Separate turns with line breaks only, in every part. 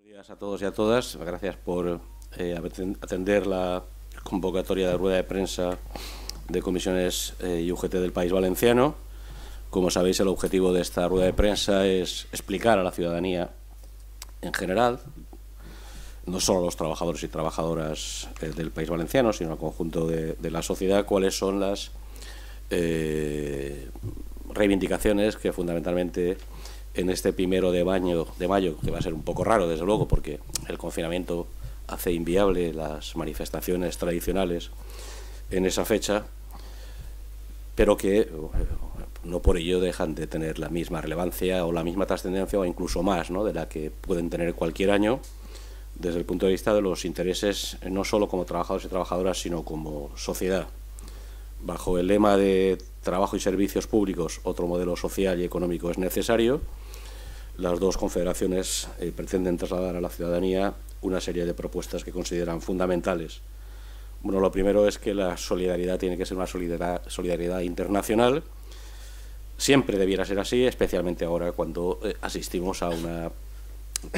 Días a todos y a todas. Gracias por atender la convocatoria de rueda de prensa de comisiones y UGT del País Valenciano. Como sabéis, el objetivo de esta rueda de prensa es explicar a la ciudadanía en general, no solo a los trabajadores y trabajadoras del País Valenciano, sino al conjunto de la sociedad, cuáles son las reivindicaciones que fundamentalmente en este 1 de mayo, que va a ser un poco raro, desde luego, porque el confinamiento hace inviable las manifestaciones tradicionales en esa fecha, pero que no por ello dejan de tener la misma relevancia o la misma trascendencia o incluso más, ¿no?, de la que pueden tener cualquier año desde el punto de vista de los intereses, no solo como trabajadores y trabajadoras, sino como sociedad. Bajo el lema de trabajo y servicios públicos, otro modelo social y económico es necesario, las dos confederaciones pretenden trasladar a la ciudadanía una serie de propuestas que consideran fundamentales. Bueno, lo primero es que la solidaridad tiene que ser una solidaridad internacional. Siempre debiera ser así, especialmente ahora cuando asistimos a una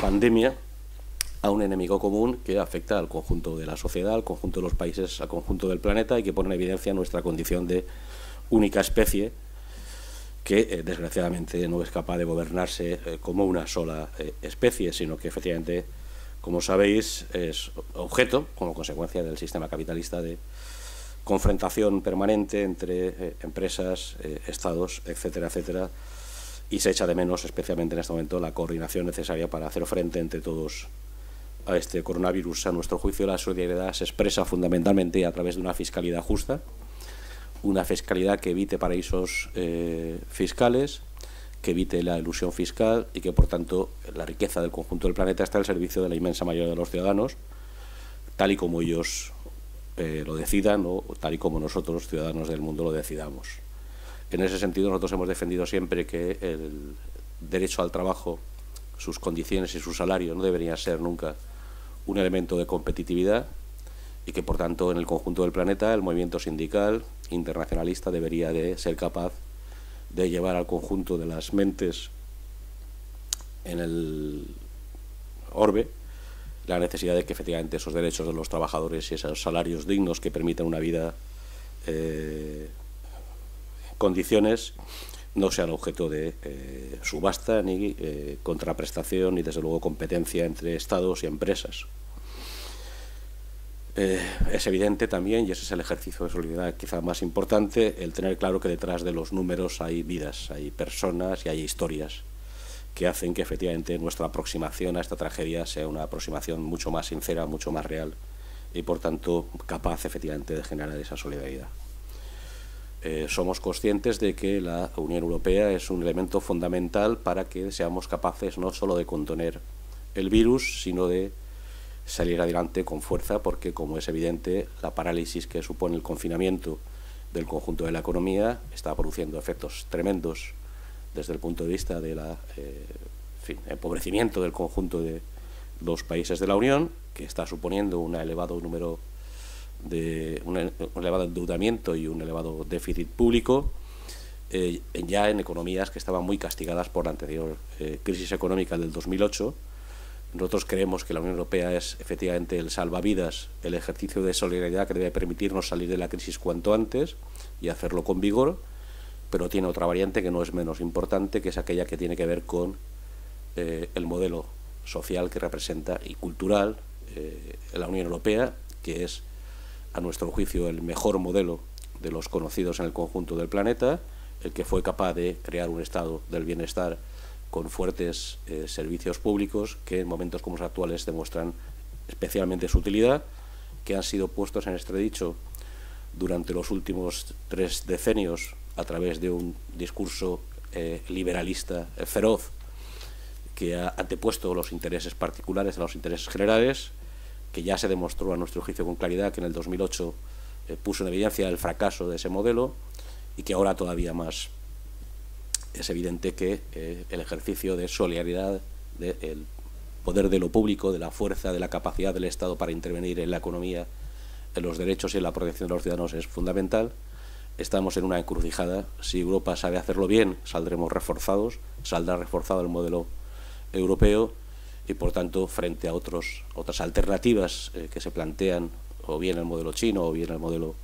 pandemia, a un enemigo común que afecta al conjunto de la sociedad, al conjunto de los países, al conjunto del planeta y que pone en evidencia nuestra condición de única especie que desgraciadamente no es capaz de gobernarse como una sola especie, sino que efectivamente, como sabéis, es objeto, como consecuencia del sistema capitalista, de confrontación permanente entre empresas, estados, etcétera, etcétera, y se echa de menos, especialmente en este momento, la coordinación necesaria para hacer frente entre todos a este coronavirus. A nuestro juicio, la solidaridad se expresa fundamentalmente a través de una fiscalidad justa, una fiscalidad que evite paraísos fiscales, que evite la elusión fiscal y que, por tanto, la riqueza del conjunto del planeta está al servicio de la inmensa mayoría de los ciudadanos, tal y como ellos lo decidan o tal y como nosotros, ciudadanos del mundo, lo decidamos. En ese sentido, nosotros hemos defendido siempre que el derecho al trabajo, sus condiciones y su salario no deberían ser nunca un elemento de competitividad y que, por tanto, en el conjunto del planeta el movimiento sindical internacionalista debería de ser capaz de llevar al conjunto de las mentes en el orbe la necesidad de que efectivamente esos derechos de los trabajadores y esos salarios dignos que permitan una vida en condiciones no sean objeto de subasta ni contraprestación ni desde luego competencia entre estados y empresas. Es evidente también, y ese es el ejercicio de solidaridad quizá más importante, el tener claro que detrás de los números hay vidas, hay personas y hay historias que hacen que efectivamente nuestra aproximación a esta tragedia sea una aproximación mucho más sincera, mucho más real y por tanto capaz efectivamente de generar esa solidaridad. Somos conscientes de que la Unión Europea es un elemento fundamental para que seamos capaces no solo de contener el virus, sino de salir adelante con fuerza, porque, como es evidente, la parálisis que supone el confinamiento del conjunto de la economía está produciendo efectos tremendos desde el punto de vista del empobrecimiento del conjunto de los países de la Unión, que está suponiendo un elevado número de un elevado endeudamiento y un elevado déficit público, ya en economías que estaban muy castigadas por la anterior crisis económica del 2008. Nosotros creemos que la Unión Europea es efectivamente el salvavidas, el ejercicio de solidaridad que debe permitirnos salir de la crisis cuanto antes y hacerlo con vigor, pero tiene otra variante que no es menos importante, que es aquella que tiene que ver con el modelo social que representa y cultural la Unión Europea, que es, a nuestro juicio, el mejor modelo de los conocidos en el conjunto del planeta, el que fue capaz de crear un estado del bienestar con fuertes servicios públicos que en momentos como los actuales demuestran especialmente su utilidad, que han sido puestos en entredicho durante los últimos 3 decenios a través de un discurso liberalista feroz que ha antepuesto los intereses particulares a los intereses generales, que ya se demostró a nuestro juicio con claridad que en el 2008 puso en evidencia el fracaso de ese modelo y que ahora todavía más es evidente que el ejercicio de solidaridad, del poder de lo público, de la fuerza, de la capacidad del Estado para intervenir en la economía, en los derechos y en la protección de los ciudadanos es fundamental. Estamos en una encrucijada. Si Europa sabe hacerlo bien, saldremos reforzados, saldrá reforzado el modelo europeo, y, por tanto, frente a otras alternativas que se plantean, o bien el modelo chino o bien el modelo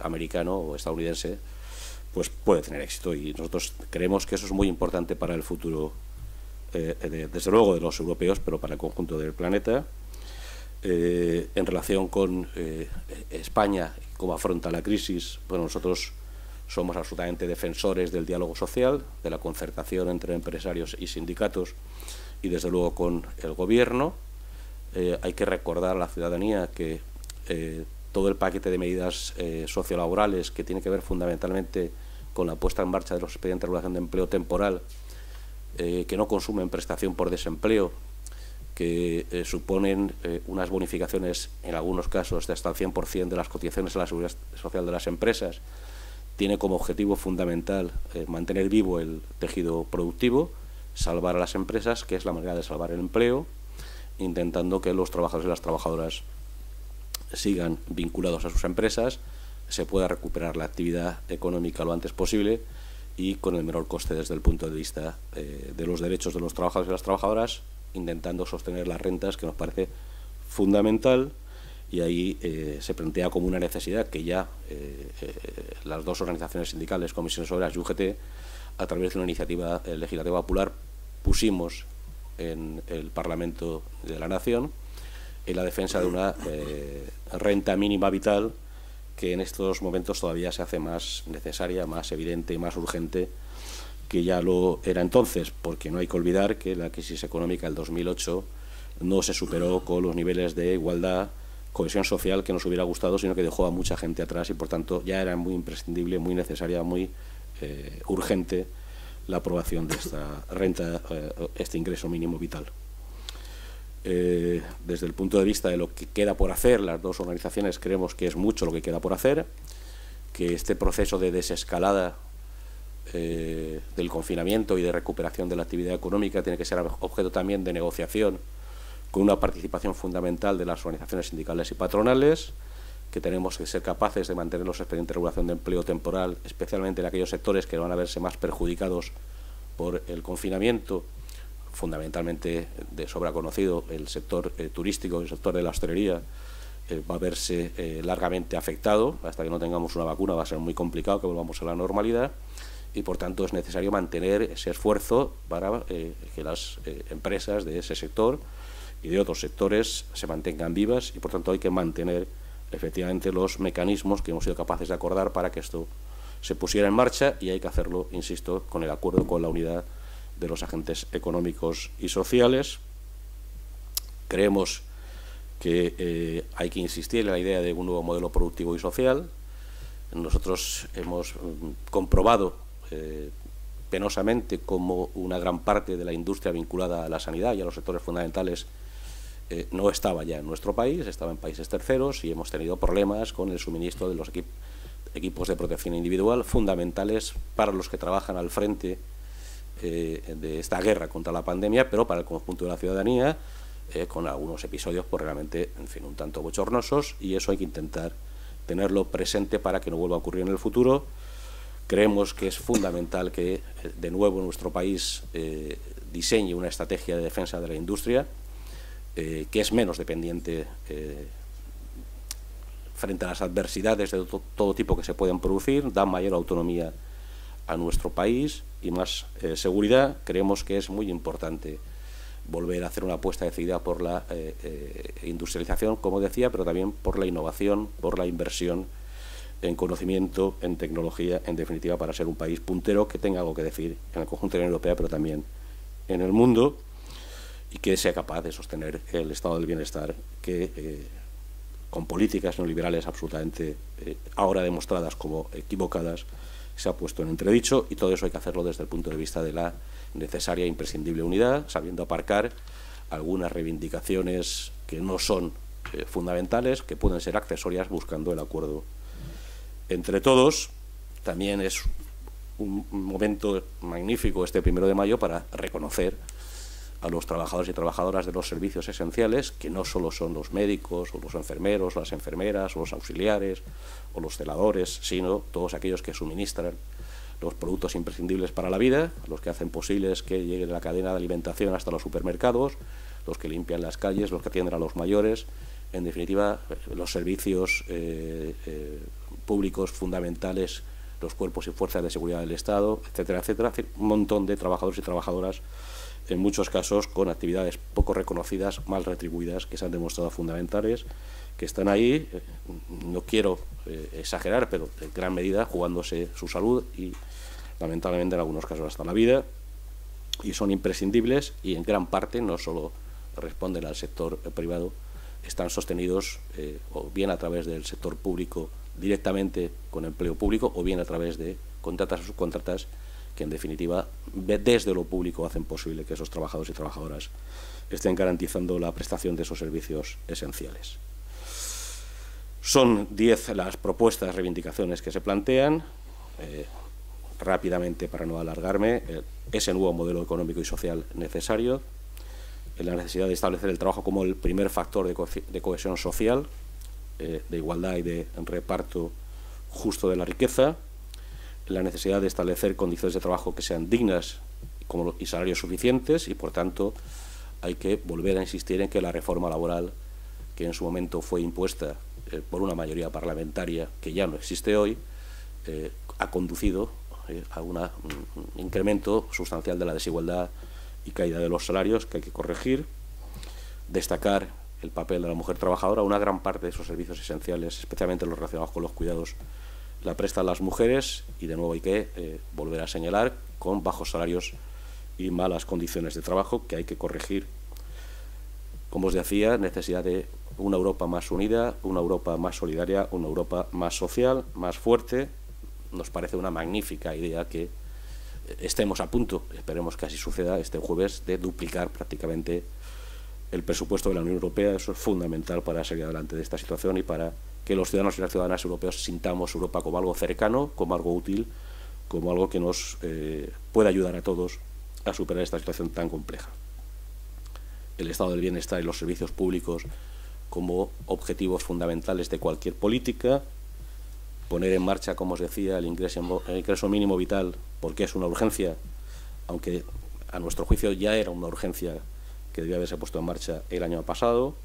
americano o estadounidense, pues puede tener éxito. Y nosotros creemos que eso es muy importante para el futuro, desde luego de los europeos, pero para el conjunto del planeta. En relación con España, cómo afronta la crisis, bueno, nosotros somos absolutamente defensores del diálogo social, de la concertación entre empresarios y sindicatos y, desde luego, con el Gobierno. Hay que recordar a la ciudadanía que todo el paquete de medidas sociolaborales, que tiene que ver fundamentalmente con la puesta en marcha de los expedientes de regulación de empleo temporal, que no consumen prestación por desempleo, que suponen unas bonificaciones, en algunos casos, de hasta el 100% de las cotizaciones a la seguridad social de las empresas, tiene como objetivo fundamental mantener vivo el tejido productivo, salvar a las empresas, que es la manera de salvar el empleo, intentando que los trabajadores y las trabajadoras sigan vinculados a sus empresas, se pueda recuperar la actividad económica lo antes posible y con el menor coste desde el punto de vista de los derechos de los trabajadores y las trabajadoras, intentando sostener las rentas, que nos parece fundamental. Y ahí se plantea como una necesidad que ya las dos organizaciones sindicales, Comisiones Obreras y UGT, a través de una iniciativa legislativa popular, pusimos en el Parlamento de la Nación en la defensa de una renta mínima vital, que en estos momentos todavía se hace más necesaria, más evidente y más urgente que ya lo era entonces, porque no hay que olvidar que la crisis económica del 2008 no se superó con los niveles de igualdad, cohesión social que nos hubiera gustado, sino que dejó a mucha gente atrás y, por tanto, ya era muy imprescindible, muy necesaria, muy urgente la aprobación de esta renta, este ingreso mínimo vital. Desde el punto de vista de lo que queda por hacer, las dos organizaciones creemos que es mucho lo que queda por hacer, que este proceso de desescalada del confinamiento y de recuperación de la actividad económica tiene que ser objeto también de negociación con una participación fundamental de las organizaciones sindicales y patronales, que tenemos que ser capaces de mantener los expedientes de regulación de empleo temporal, especialmente en aquellos sectores que van a verse más perjudicados por el confinamiento, fundamentalmente de sobra conocido el sector turístico, el sector de la hostelería, va a verse largamente afectado. Hasta que no tengamos una vacuna va a ser muy complicado que volvamos a la normalidad y, por tanto, es necesario mantener ese esfuerzo para que las empresas de ese sector y de otros sectores se mantengan vivas y, por tanto, hay que mantener efectivamente los mecanismos que hemos sido capaces de acordar para que esto se pusiera en marcha, y hay que hacerlo, insisto, con el acuerdo, con la unidad de los agentes económicos y sociales. Creemos que hay que insistir en la idea de un nuevo modelo productivo y social. Nosotros hemos comprobado penosamente cómo una gran parte de la industria vinculada a la sanidad y a los sectores fundamentales no estaba ya en nuestro país, estaba en países terceros, y hemos tenido problemas con el suministro de los equipos de protección individual fundamentales para los que trabajan al frente de esta guerra contra la pandemia, pero para el conjunto de la ciudadanía, con algunos episodios pues realmente, en fin, un tanto bochornosos, y eso hay que intentar tenerlo presente para que no vuelva a ocurrir en el futuro. Creemos que es fundamental que, de nuevo, nuestro país diseñe una estrategia de defensa de la industria, que es menos dependiente frente a las adversidades de todo tipo que se pueden producir, da mayor autonomía a nuestro país y más seguridad. Creemos que es muy importante volver a hacer una apuesta decidida por la industrialización, como decía, pero también por la innovación, por la inversión en conocimiento, en tecnología, en definitiva, para ser un país puntero que tenga algo que decir en el conjunto de la Unión Europea, pero también en el mundo, y que sea capaz de sostener el estado del bienestar que, con políticas neoliberales absolutamente ahora demostradas como equivocadas, se ha puesto en entredicho. Y todo eso hay que hacerlo desde el punto de vista de la necesaria e imprescindible unidad, sabiendo aparcar algunas reivindicaciones que no son fundamentales, que pueden ser accesorias, buscando el acuerdo entre todos. También es un momento magnífico este 1 de mayo para reconocer a los trabajadores y trabajadoras de los servicios esenciales, que no solo son los médicos o los enfermeros o las enfermeras o los auxiliares o los celadores, sino todos aquellos que suministran los productos imprescindibles para la vida, los que hacen posibles que llegue la cadena de alimentación hasta los supermercados, los que limpian las calles, los que atienden a los mayores, en definitiva, los servicios públicos fundamentales, los cuerpos y fuerzas de seguridad del Estado, etcétera, etcétera, un montón de trabajadores y trabajadoras, en muchos casos con actividades poco reconocidas, mal retribuidas, que se han demostrado fundamentales, que están ahí, no quiero exagerar, pero en gran medida jugándose su salud y lamentablemente en algunos casos hasta la vida, y son imprescindibles y en gran parte no solo responden al sector privado, están sostenidos o bien a través del sector público directamente con empleo público o bien a través de contratas o subcontratas que en definitiva desde lo público hacen posible que esos trabajadores y trabajadoras estén garantizando la prestación de esos servicios esenciales. Son 10 las propuestas, reivindicaciones que se plantean. Rápidamente, para no alargarme, ese nuevo modelo económico y social necesario, la necesidad de establecer el trabajo como el primer factor de cohesión social, de igualdad y de reparto justo de la riqueza, la necesidad de establecer condiciones de trabajo que sean dignas y salarios suficientes, y por tanto hay que volver a insistir en que la reforma laboral que en su momento fue impuesta por una mayoría parlamentaria que ya no existe hoy, ha conducido a un incremento sustancial de la desigualdad y caída de los salarios que hay que corregir. Destacar el papel de la mujer trabajadora. Una gran parte de esos servicios esenciales, especialmente los relacionados con los cuidados, la prestan las mujeres, y de nuevo hay que volver a señalar, con bajos salarios y malas condiciones de trabajo que hay que corregir. Como os decía, necesidad de una Europa más unida, una Europa más solidaria, una Europa más social, más fuerte. Nos parece una magnífica idea que estemos a punto, esperemos que así suceda este jueves, de duplicar prácticamente el presupuesto de la Unión Europea. Eso es fundamental para salir adelante de esta situación y para que los ciudadanos y las ciudadanas europeos sintamos Europa como algo cercano, como algo útil, como algo que nos pueda ayudar a todos a superar esta situación tan compleja. El estado del bienestar y los servicios públicos como objetivos fundamentales de cualquier política, poner en marcha, como os decía, el ingreso mínimo vital, porque es una urgencia, aunque a nuestro juicio ya era una urgencia que debía haberse puesto en marcha el año pasado.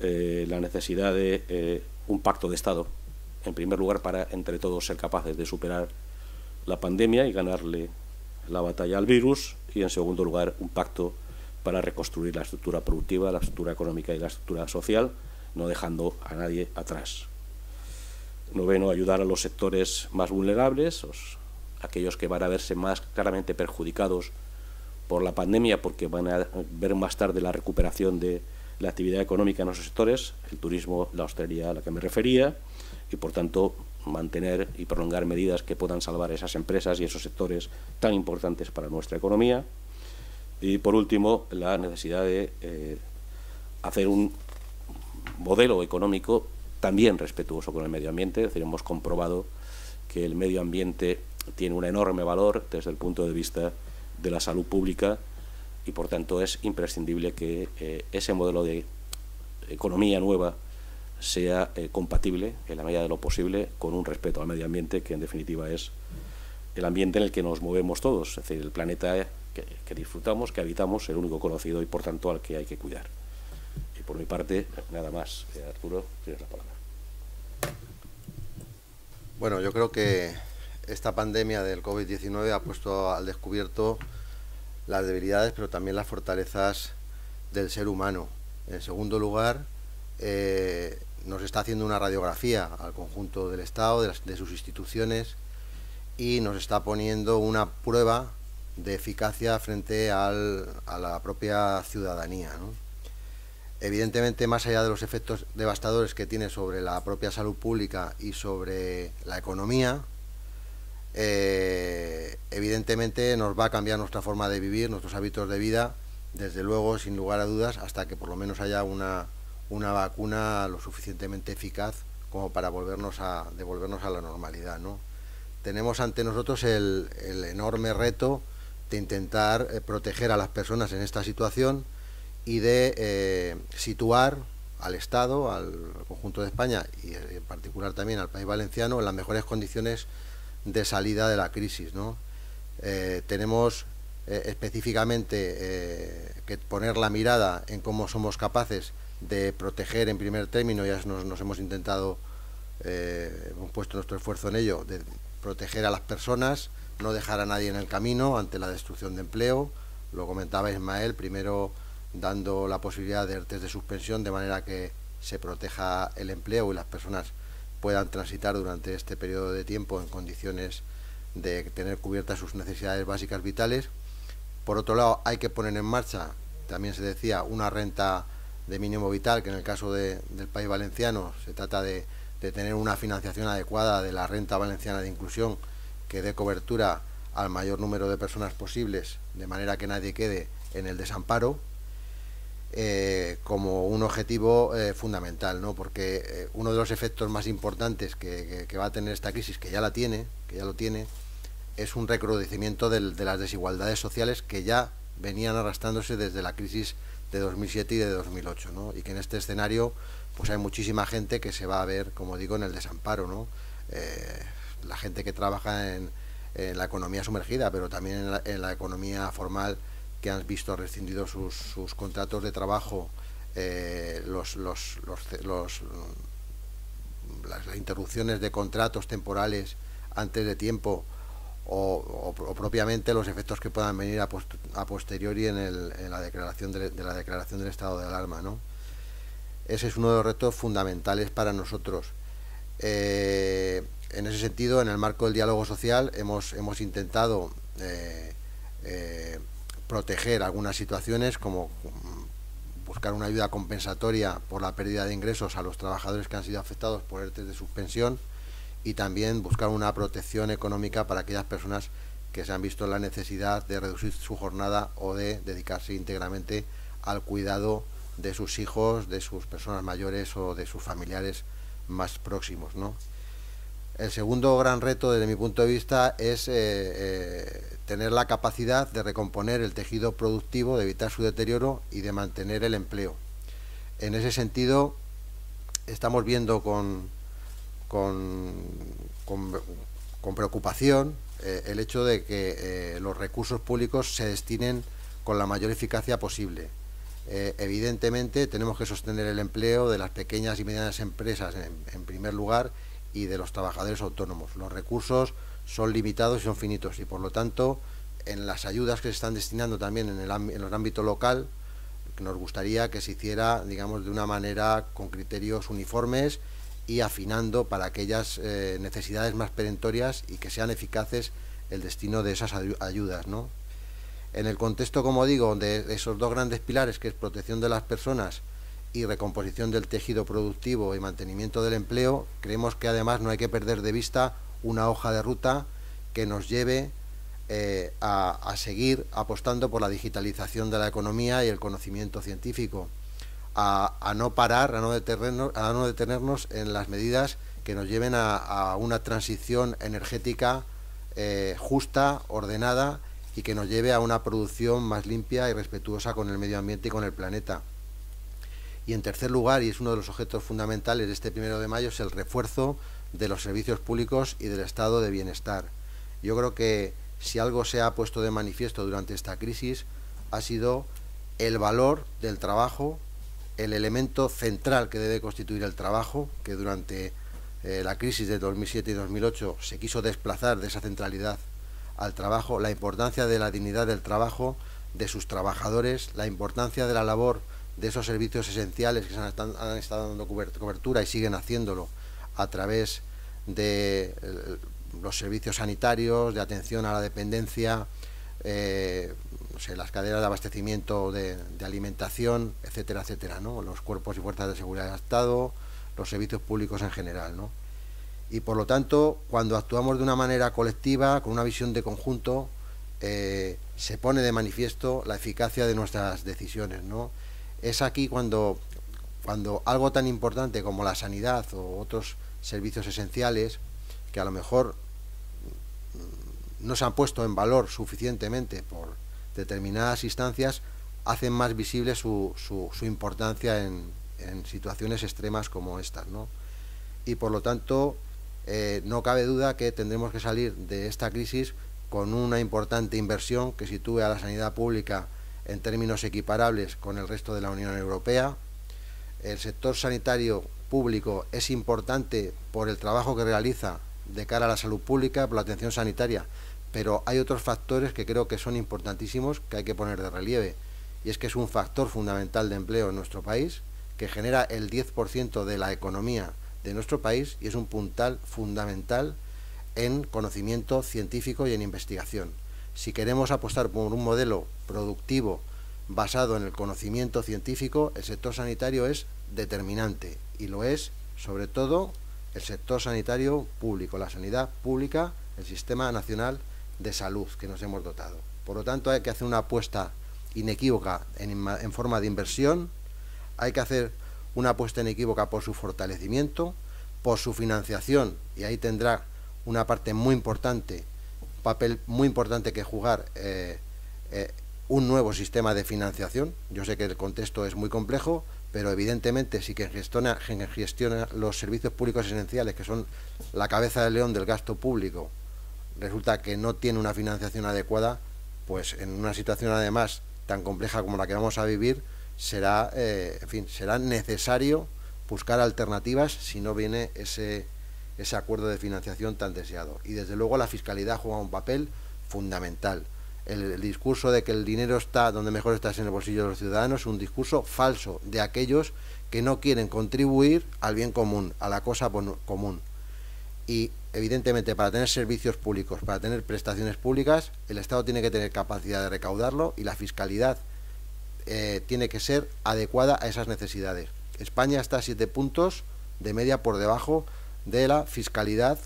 La necesidad de un pacto de Estado, en primer lugar, para entre todos ser capaces de superar la pandemia y ganarle la batalla al virus, y en segundo lugar un pacto para reconstruir la estructura productiva, la estructura económica y la estructura social, no dejando a nadie atrás. Noveno, ayudar a los sectores más vulnerables, aquellos que van a verse más claramente perjudicados por la pandemia, porque van a ver más tarde la recuperación de la actividad económica en esos sectores, el turismo, la hostelería a la que me refería, y por tanto mantener y prolongar medidas que puedan salvar esas empresas y esos sectores tan importantes para nuestra economía. Y por último, la necesidad de hacer un modelo económico también respetuoso con el medio ambiente. Es decir, hemos comprobado que el medio ambiente tiene un enorme valor desde el punto de vista de la salud pública, y por tanto es imprescindible que ese modelo de economía nueva sea compatible en la medida de lo posible con un respeto al medio ambiente, que en definitiva es el ambiente en el que nos movemos todos, es decir, el planeta que disfrutamos, que habitamos, el único conocido y por tanto al que hay que cuidar. Y por mi parte, nada más. Arturo, tienes la palabra.
Bueno, yo creo que esta pandemia del COVID-19 ha puesto al descubierto las debilidades, pero también las fortalezas del ser humano. En segundo lugar, nos está haciendo una radiografía al conjunto del Estado, de sus instituciones, y nos está poniendo una prueba de eficacia frente a la propia ciudadanía, ¿no? Evidentemente, más allá de los efectos devastadores que tiene sobre la propia salud pública y sobre la economía, evidentemente nos va a cambiar nuestra forma de vivir, nuestros hábitos de vida, desde luego, sin lugar a dudas, hasta que por lo menos haya una vacuna lo suficientemente eficaz como para devolvernos a la normalidad, ¿no? Tenemos ante nosotros el enorme reto de intentar proteger a las personas en esta situación y de situar al Estado, al conjunto de España y en particular también al País Valenciano en las mejores condiciones de salida de la crisis, ¿no? Tenemos específicamente que poner la mirada en cómo somos capaces de proteger en primer término, ya nos hemos intentado, hemos puesto nuestro esfuerzo en ello, de proteger a las personas, no dejar a nadie en el camino ante la destrucción de empleo. Lo comentaba Ismael, primero dando la posibilidad de ERTEs de suspensión, de manera que se proteja el empleo y las personas puedan transitar durante este periodo de tiempo en condiciones de tener cubiertas sus necesidades básicas vitales. Por otro lado, hay que poner en marcha, también se decía, una renta de mínimo vital, que en el caso del País Valenciano se trata de tener una financiación adecuada de la renta valenciana de inclusión que dé cobertura al mayor número de personas posibles, de manera que nadie quede en el desamparo, como un objetivo fundamental, ¿no? Porque uno de los efectos más importantes que va a tener esta crisis, que ya lo tiene, es un recrudecimiento de las desigualdades sociales que ya venían arrastrándose desde la crisis de 2007 y de 2008, ¿no? Y que en este escenario pues hay muchísima gente que se va a ver, como digo, en el desamparo, ¿no? La gente que trabaja en la economía sumergida, pero también en la economía formal, que han visto rescindidos sus contratos de trabajo, las interrupciones de contratos temporales antes de tiempo, o propiamente los efectos que puedan venir a posteriori en la declaración de la declaración del estado de alarma, ¿no? Ese es uno de los retos fundamentales para nosotros. En ese sentido, en el marco del diálogo social, hemos intentado proteger algunas situaciones, como buscar una ayuda compensatoria por la pérdida de ingresos a los trabajadores que han sido afectados por ERTEs de suspensión, y también buscar una protección económica para aquellas personas que se han visto en la necesidad de reducir su jornada o de dedicarse íntegramente al cuidado de sus hijos, de sus personas mayores o de sus familiares más próximos, ¿no? El segundo gran reto, desde mi punto de vista, es tener la capacidad de recomponer el tejido productivo, de evitar su deterioro y de mantener el empleo. En ese sentido, estamos viendo con preocupación el hecho de que los recursos públicos se destinen con la mayor eficacia posible. Evidentemente tenemos que sostener el empleo de las pequeñas y medianas empresas en primer lugar, y de los trabajadores autónomos. Los recursos son limitados y son finitos, y por lo tanto en las ayudas que se están destinando también en el ámbito local, nos gustaría que se hiciera, digamos, de una manera con criterios uniformes y afinando para aquellas necesidades más perentorias, y que sean eficaces el destino de esas ayudas, ¿no? En el contexto, como digo, de esos dos grandes pilares, que es protección de las personas y recomposición del tejido productivo y mantenimiento del empleo, creemos que además no hay que perder de vista una hoja de ruta que nos lleve a seguir apostando por la digitalización de la economía y el conocimiento científico, a no parar, a no detenernos en las medidas que nos lleven a una transición energética justa, ordenada, y que nos lleve a una producción más limpia y respetuosa con el medio ambiente y con el planeta. Y en tercer lugar, y es uno de los objetos fundamentales de este 1 de mayo, es el refuerzo de los servicios públicos y del estado de bienestar. Yo creo que si algo se ha puesto de manifiesto durante esta crisis ha sido el valor del trabajo, el elemento central que debe constituir el trabajo, que durante la crisis de 2007 y 2008 se quiso desplazar de esa centralidad al trabajo, la importancia de la dignidad del trabajo, de sus trabajadores, la importancia de la labor de esos servicios esenciales que han estado dando cobertura y siguen haciéndolo a través de los servicios sanitarios, de atención a la dependencia, no sé, las cadenas de abastecimiento de alimentación, etcétera, etcétera, ¿no? Los cuerpos y fuerzas de seguridad del Estado, los servicios públicos en general, ¿no? Y por lo tanto, cuando actuamos de una manera colectiva, con una visión de conjunto, se pone de manifiesto la eficacia de nuestras decisiones, ¿no? Es aquí cuando algo tan importante como la sanidad o otros servicios esenciales, que a lo mejor no se han puesto en valor suficientemente por determinadas instancias, hacen más visible su importancia en situaciones extremas como estas, ¿no? Y por lo tanto, no cabe duda que tendremos que salir de esta crisis con una importante inversión que sitúe a la sanidad pública en términos equiparables con el resto de la Unión Europea. El sector sanitario público es importante por el trabajo que realiza de cara a la salud pública, por la atención sanitaria, pero hay otros factores que creo que son importantísimos que hay que poner de relieve, y es que es un factor fundamental de empleo en nuestro país, que genera el 10% de la economía de nuestro país y es un puntal fundamental en conocimiento científico y en investigación. Si queremos apostar por un modelo productivo basado en el conocimiento científico, el sector sanitario es determinante, y lo es sobre todo el sector sanitario público, la sanidad pública, el Sistema Nacional de Salud que nos hemos dotado. Por lo tanto, hay que hacer una apuesta inequívoca en forma de inversión, hay que hacer una apuesta inequívoca por su fortalecimiento, por su financiación, y ahí tendrá una parte muy importante, un papel muy importante que jugar un nuevo sistema de financiación. Yo sé que el contexto es muy complejo, pero evidentemente si quien gestiona los servicios públicos esenciales, que son la cabeza del león del gasto público, resulta que no tiene una financiación adecuada, pues en una situación además tan compleja como la que vamos a vivir, será necesario buscar alternativas si no viene ese acuerdo de financiación tan deseado. Y desde luego la fiscalidad juega un papel fundamental. El discurso de que el dinero está donde mejor está, es en el bolsillo de los ciudadanos, es un discurso falso de aquellos que no quieren contribuir al bien común, a la cosa común. Y evidentemente para tener servicios públicos, para tener prestaciones públicas, el Estado tiene que tener capacidad de recaudarlo y la fiscalidad tiene que ser adecuada a esas necesidades. España está a 7 puntos de media por debajo de la fiscalidad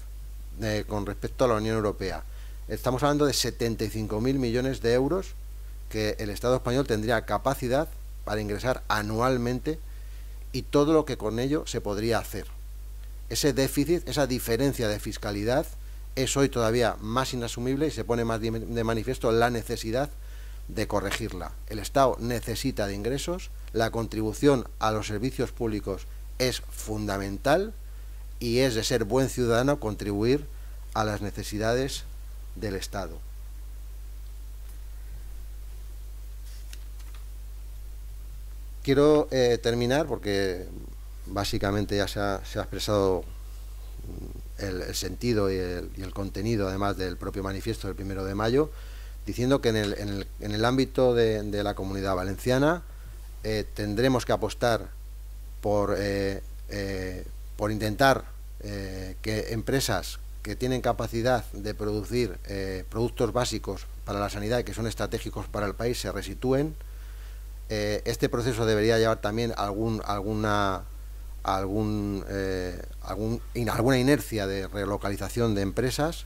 con respecto a la Unión Europea. Estamos hablando de 75.000 millones de euros que el Estado español tendría capacidad para ingresar anualmente, y todo lo que con ello se podría hacer. Ese déficit, esa diferencia de fiscalidad es hoy todavía más inasumible y se pone más de manifiesto la necesidad de corregirla. El Estado necesita de ingresos, la contribución a los servicios públicos es fundamental y es de ser buen ciudadano contribuir a las necesidades del Estado. Quiero terminar porque básicamente ya se ha expresado el sentido y el contenido además del propio manifiesto del 1 de mayo, diciendo que en el ámbito de la Comunidad Valenciana tendremos que apostar por intentar que empresas que tienen capacidad de producir productos básicos para la sanidad y que son estratégicos para el país se resitúen. Este proceso debería llevar también alguna inercia de relocalización de empresas.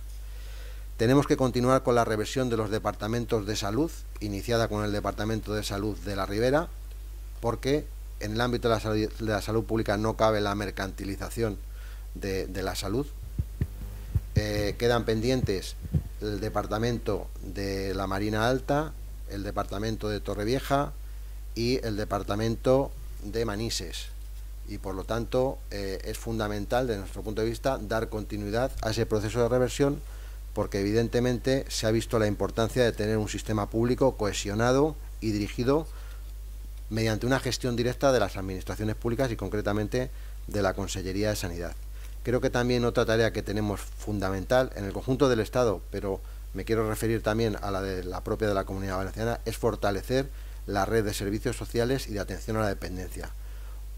Tenemos que continuar con la reversión de los departamentos de salud, iniciada con el Departamento de Salud de la Ribera, porque en el ámbito de la salud pública no cabe la mercantilización de la salud. Quedan pendientes el Departamento de la Marina Alta, el Departamento de Torrevieja y el Departamento de Manises. Y por lo tanto es fundamental, desde nuestro punto de vista, dar continuidad a ese proceso de reversión, porque evidentemente se ha visto la importancia de tener un sistema público cohesionado y dirigido mediante una gestión directa de las administraciones públicas y concretamente de la Consellería de Sanidad. Creo que también otra tarea que tenemos fundamental en el conjunto del Estado, pero me quiero referir también a la propia de la Comunidad Valenciana, es fortalecer la red de servicios sociales y de atención a la dependencia.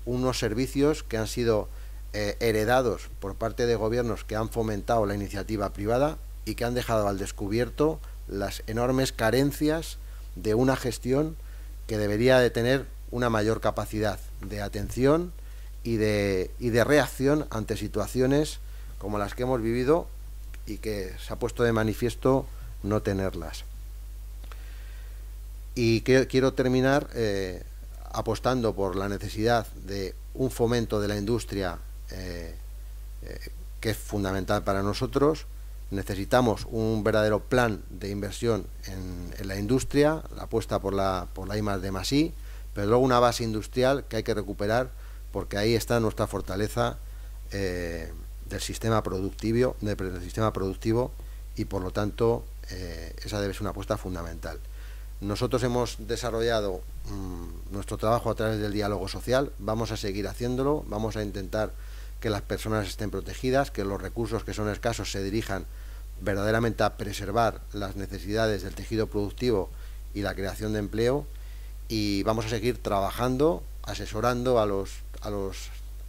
Unos servicios que han sido heredados por parte de gobiernos que han fomentado la iniciativa privada y que han dejado al descubierto las enormes carencias de una gestión que debería de tener una mayor capacidad de atención y de reacción ante situaciones como las que hemos vivido y que se ha puesto de manifiesto no tenerlas. Y quiero terminar apostando por la necesidad de un fomento de la industria que es fundamental para nosotros. Necesitamos un verdadero plan de inversión en la industria, la apuesta por la I+D+I, pero luego una base industrial que hay que recuperar, porque ahí está nuestra fortaleza del sistema productivo, y por lo tanto esa debe ser una apuesta fundamental. Nosotros hemos desarrollado nuestro trabajo a través del diálogo social, vamos a seguir haciéndolo, vamos a intentar que las personas estén protegidas, que los recursos que son escasos se dirijan verdaderamente a preservar las necesidades del tejido productivo y la creación de empleo, y vamos a seguir trabajando, asesorando a los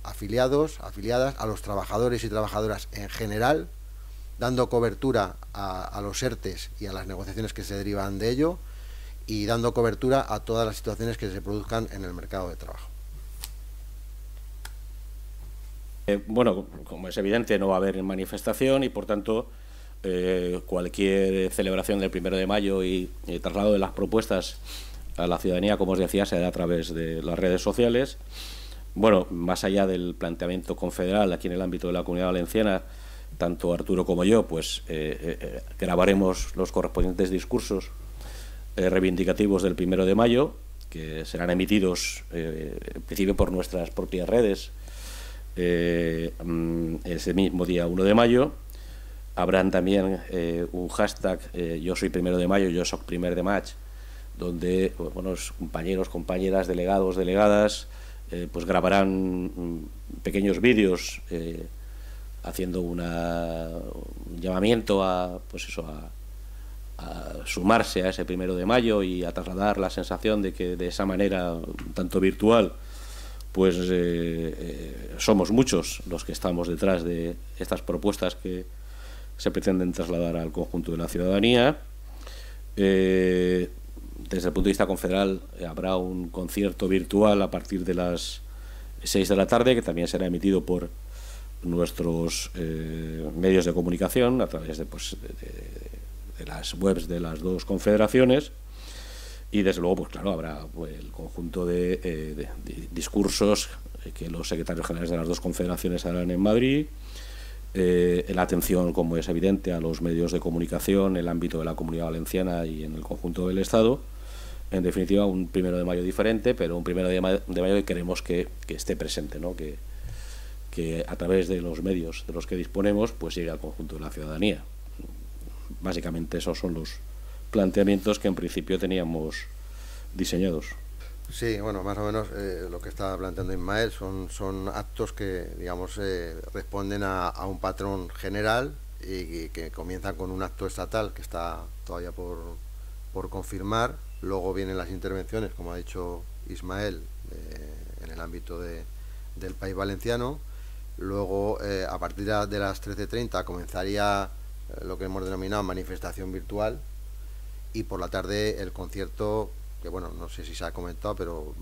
afiliados, afiliadas, a los trabajadores y trabajadoras en general, dando cobertura a los ERTEs y a las negociaciones que se derivan de ello, y dando cobertura a todas las situaciones que se produzcan en el mercado de trabajo.
Bueno, como es evidente, no va a haber manifestación y, por tanto, cualquier celebración del 1 de mayo y traslado de las propuestas a la ciudadanía, como os decía, se hará a través de las redes sociales. Bueno, más allá del planteamiento confederal aquí en el ámbito de la Comunidad Valenciana, tanto Arturo como yo, pues grabaremos los correspondientes discursos reivindicativos del 1 de mayo, que serán emitidos en principio por nuestras propias redes ese mismo día 1 de mayo. Habrán también un hashtag yo soy 1 de mayo, yo soy 1 de maig, donde buenos compañeros, compañeras, delegados, delegadas, pues grabarán pequeños vídeos haciendo un llamamiento a sumarse a ese 1 de mayo y a trasladar la sensación de que de esa manera, tanto virtual, pues somos muchos los que estamos detrás de estas propuestas que se pretenden trasladar al conjunto de la ciudadanía. Desde el punto de vista confederal habrá un concierto virtual a partir de las 6 de la tarde, que también será emitido por nuestros medios de comunicación a través de las webs de las dos confederaciones, y desde luego pues claro, habrá el conjunto de discursos que los secretarios generales de las dos confederaciones harán en Madrid, la atención, como es evidente, a los medios de comunicación en el ámbito de la Comunidad Valenciana y en el conjunto del Estado. En definitiva, un 1 de mayo diferente, pero un 1 de mayo que queremos que esté presente, ¿no? Que a través de los medios de los que disponemos pues llegue al conjunto de la ciudadanía. Básicamente esos son los planteamientos que en principio teníamos diseñados.
Sí, bueno, más o menos lo que está planteando Ismael son actos que, digamos, responden a un patrón general y que comienzan con un acto estatal que está todavía por confirmar. Luego vienen las intervenciones, como ha dicho Ismael, en el ámbito del País Valenciano. Luego, a partir de las 13:30 comenzaría lo que hemos denominado manifestación virtual, y por la tarde el concierto, que bueno, no sé si se ha comentado, pero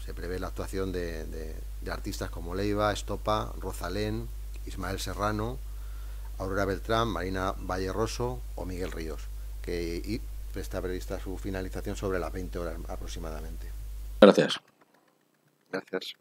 se prevé la actuación de artistas como Leiva, Estopa, Rosalén, Ismael Serrano, Aurora Beltrán, Marina Valleroso o Miguel Ríos, y está prevista su finalización sobre las 20 horas aproximadamente.
Gracias.
Gracias.